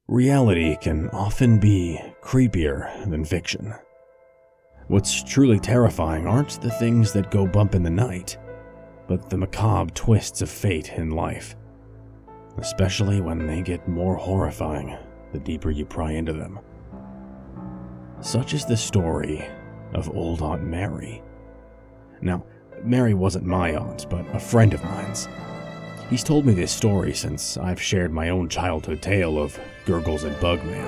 Reality can often be creepier than fiction. What's truly terrifying aren't the things that go bump in the night, but the macabre twists of fate in life, especially when they get more horrifying the deeper you pry into them. Such is the story of old Aunt Mary. Now, Mary wasn't my aunt, but a friend of mine's. He's told me this story since I've shared my own childhood tale of Gurgles and Bugman.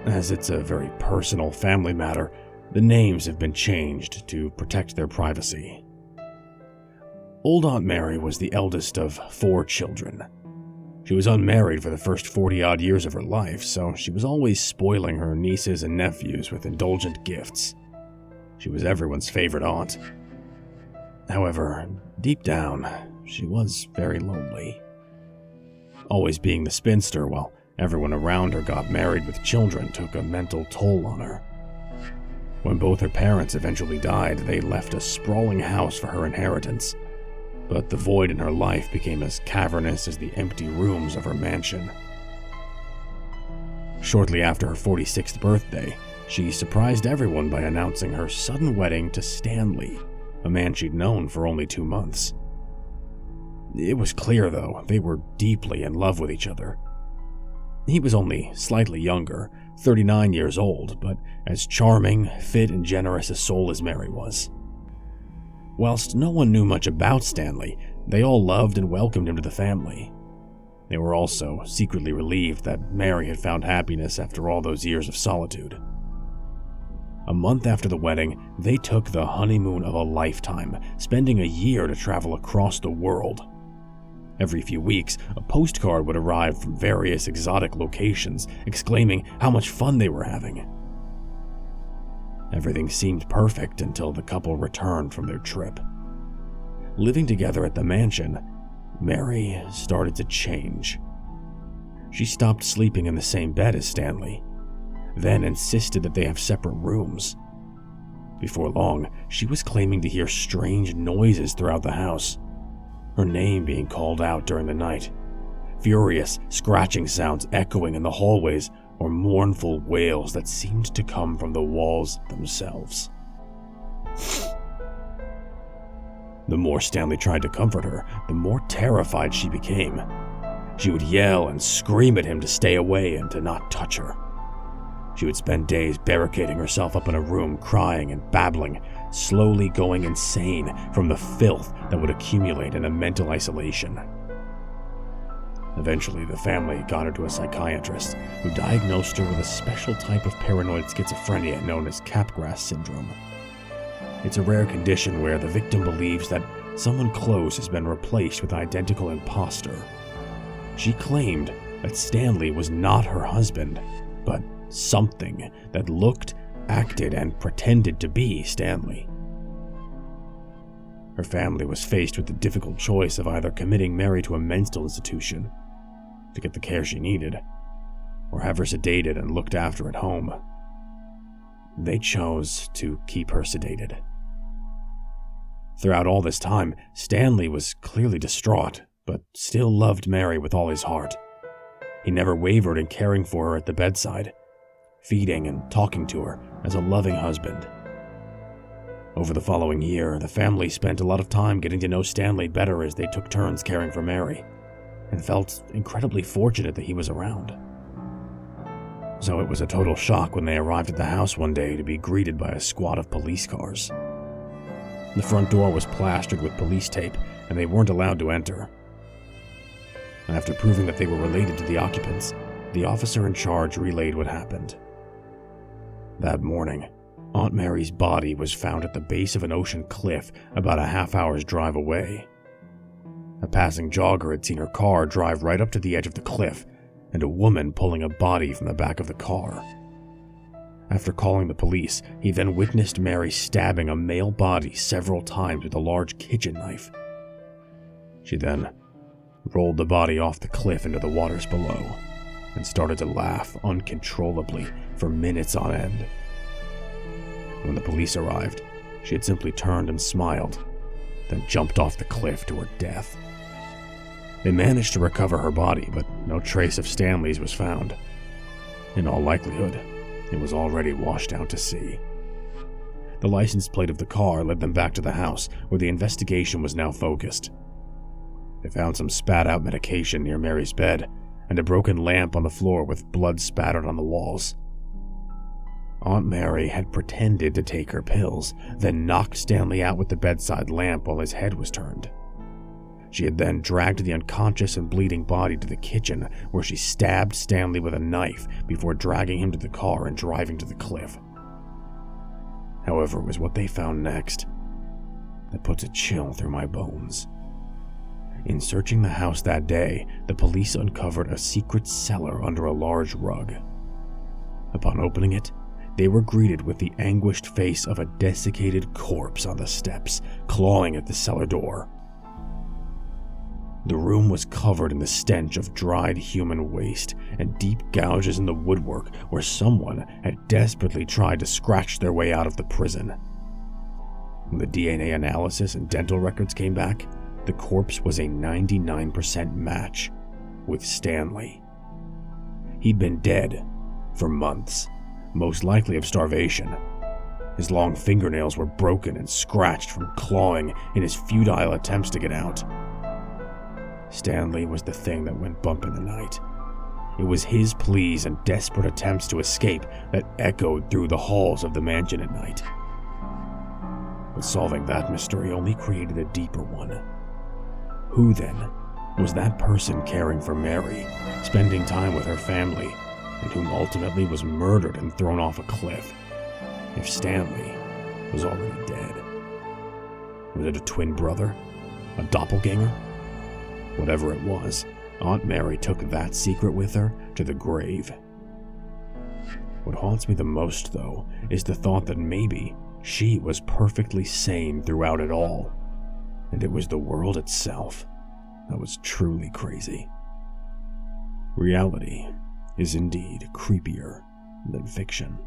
As it's a very personal family matter, the names have been changed to protect their privacy. Old Aunt Mary was the eldest of 4 children. She was unmarried for the first 40-odd years of her life, so she was always spoiling her nieces and nephews with indulgent gifts. She was everyone's favorite aunt. However, deep down, she was very lonely. Always being the spinster while everyone around her got married with children took a mental toll on her. When both her parents eventually died, they left a sprawling house for her inheritance, but the void in her life became as cavernous as the empty rooms of her mansion. Shortly after her 46th birthday, she surprised everyone by announcing her sudden wedding to Stanley, a man she'd known for only 2 months. It was clear, though, they were deeply in love with each other. He was only slightly younger, 39 years old, but as charming, fit, and generous a soul as Mary was. Whilst no one knew much about Stanley, they all loved and welcomed him to the family. They were also secretly relieved that Mary had found happiness after all those years of solitude. A month after the wedding, they took the honeymoon of a lifetime, spending a year to travel across the world. Every few weeks, a postcard would arrive from various exotic locations, exclaiming how much fun they were having. Everything seemed perfect until the couple returned from their trip. Living together at the mansion, Mary started to change. She stopped sleeping in the same bed as Stanley, then insisted that they have separate rooms. Before long, she was claiming to hear strange noises throughout the house, her name being called out during the night, furious scratching sounds echoing in the hallways, or mournful wails that seemed to come from the walls themselves. The more Stanley tried to comfort her, the more terrified she became. She would yell and scream at him to stay away and to not touch her. She would spend days barricading herself up in a room, crying and babbling, slowly going insane from the filth that would accumulate in a mental isolation. Eventually, the family got her to a psychiatrist who diagnosed her with a special type of paranoid schizophrenia known as Capgras syndrome. It's a rare condition where the victim believes that someone close has been replaced with an identical imposter. She claimed that Stanley was not her husband, but something that looked, acted, and pretended to be Stanley. Her family was faced with the difficult choice of either committing Mary to a mental institution to get the care she needed, or have her sedated and looked after at home. They chose to keep her sedated. Throughout all this time, Stanley was clearly distraught, but still loved Mary with all his heart. He never wavered in caring for her at the bedside, feeding and talking to her as a loving husband. Over the following year, the family spent a lot of time getting to know Stanley better as they took turns caring for Mary, and felt incredibly fortunate that he was around. So it was a total shock when they arrived at the house one day to be greeted by a squad of police cars. The front door was plastered with police tape, and they weren't allowed to enter. After proving that they were related to the occupants, the officer in charge relayed what happened. That morning, Aunt Mary's body was found at the base of an ocean cliff about a half-hour's drive away. A passing jogger had seen her car drive right up to the edge of the cliff, and a woman pulling a body from the back of the car. After calling the police, he then witnessed Mary stabbing a male body several times with a large kitchen knife. She then rolled the body off the cliff into the waters below, and started to laugh uncontrollably for minutes on end. When the police arrived, she had simply turned and smiled, then jumped off the cliff to her death. They managed to recover her body, but no trace of Stanley's was found. In all likelihood, it was already washed out to sea. The license plate of the car led them back to the house, where the investigation was now focused. They found some spat-out medication near Mary's bed, and a broken lamp on the floor with blood spattered on the walls. Aunt Mary had pretended to take her pills, then knocked Stanley out with the bedside lamp while his head was turned. She had then dragged the unconscious and bleeding body to the kitchen, where she stabbed Stanley with a knife before dragging him to the car and driving to the cliff. However, it was what they found next that puts a chill through my bones. In searching the house that day, the police uncovered a secret cellar under a large rug. Upon opening it, they were greeted with the anguished face of a desiccated corpse on the steps, clawing at the cellar door. The room was covered in the stench of dried human waste and deep gouges in the woodwork where someone had desperately tried to scratch their way out of the prison. When the DNA analysis and dental records came back, the corpse was a 99% match with Stanley. He'd been dead for months, most likely of starvation. His long fingernails were broken and scratched from clawing in his futile attempts to get out. Stanley was the thing that went bump in the night. It was his pleas and desperate attempts to escape that echoed through the halls of the mansion at night. But solving that mystery only created a deeper one. Who, then, was that person caring for Mary, spending time with her family, and whom ultimately was murdered and thrown off a cliff, if Stanley was already dead? Was it a twin brother? A doppelganger? Whatever it was, Aunt Mary took that secret with her to the grave. What haunts me the most, though, is the thought that maybe she was perfectly sane throughout it all, and it was the world itself that was truly crazy. Reality is indeed creepier than fiction.